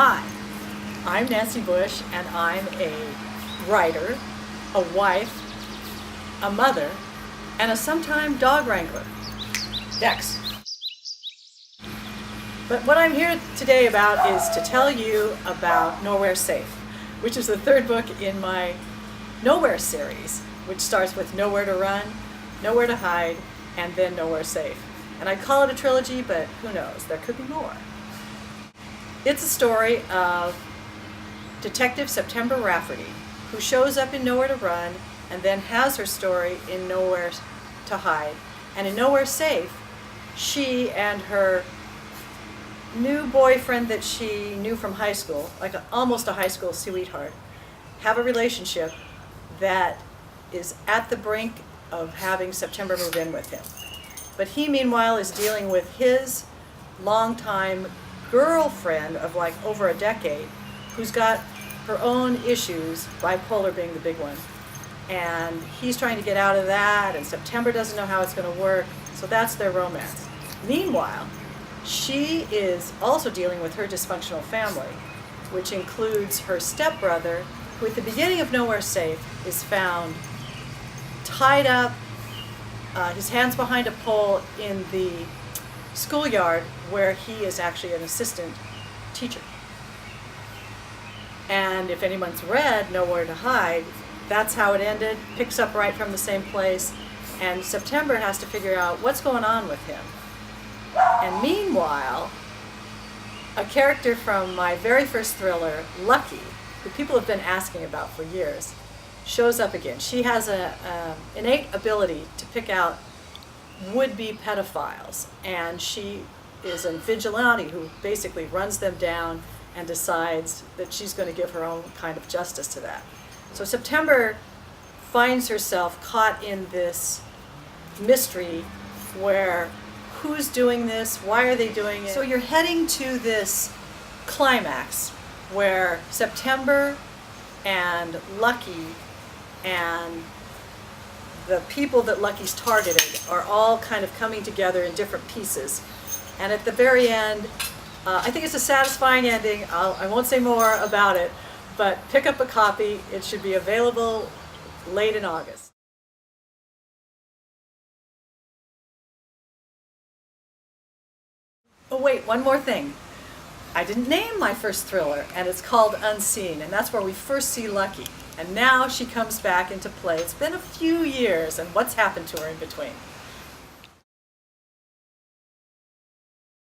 Hi, I'm Nancy Bush, and I'm a writer, a wife, a mother, and a sometime dog wrangler. Dex. But what I'm here today about is to tell you about Nowhere Safe, which is the third book in my Nowhere series, which starts with Nowhere to Run, Nowhere to Hide, and then Nowhere Safe. And I call it a trilogy, but who knows, there could be more. It's a story of Detective September Rafferty, who shows up in Nowhere to Run and then has her story in Nowhere to Hide. And in Nowhere Safe, she and her new boyfriend that she knew from high school, like almost a high school sweetheart, have a relationship that is at the brink of having September move in with him. But he, meanwhile, is dealing with his longtime girlfriend of like over a decade, who's got her own issues, bipolar being the big one. And he's trying to get out of that, and September doesn't know how it's going to work, so that's their romance. Meanwhile, she is also dealing with her dysfunctional family, which includes her stepbrother, who at the beginning of Nowhere Safe is found tied up, his hands behind a pole in the schoolyard where he is actually an assistant teacher. And if anyone's read Nowhere to Hide, that's how it ended, picks up right from the same place, and September has to figure out what's going on with him. And meanwhile, a character from my very first thriller, Lucky, who people have been asking about for years, shows up again. She has an innate ability to pick out would-be pedophiles, and she is a vigilante who basically runs them down and decides that she's going to give her own kind of justice to that. So September finds herself caught in this mystery where who's doing this, why are they doing it? So you're heading to this climax where September and Lucky and the people that Lucky's targeted are all kind of coming together in different pieces. And at the very end, I think it's a satisfying ending. I won't say more about it, but pick up a copy. It should be available late in August. Oh wait, one more thing. I didn't name my first thriller, and it's called Unseen, and that's where we first see Lucky. And now she comes back into play. It's been a few years, and what's happened to her in between?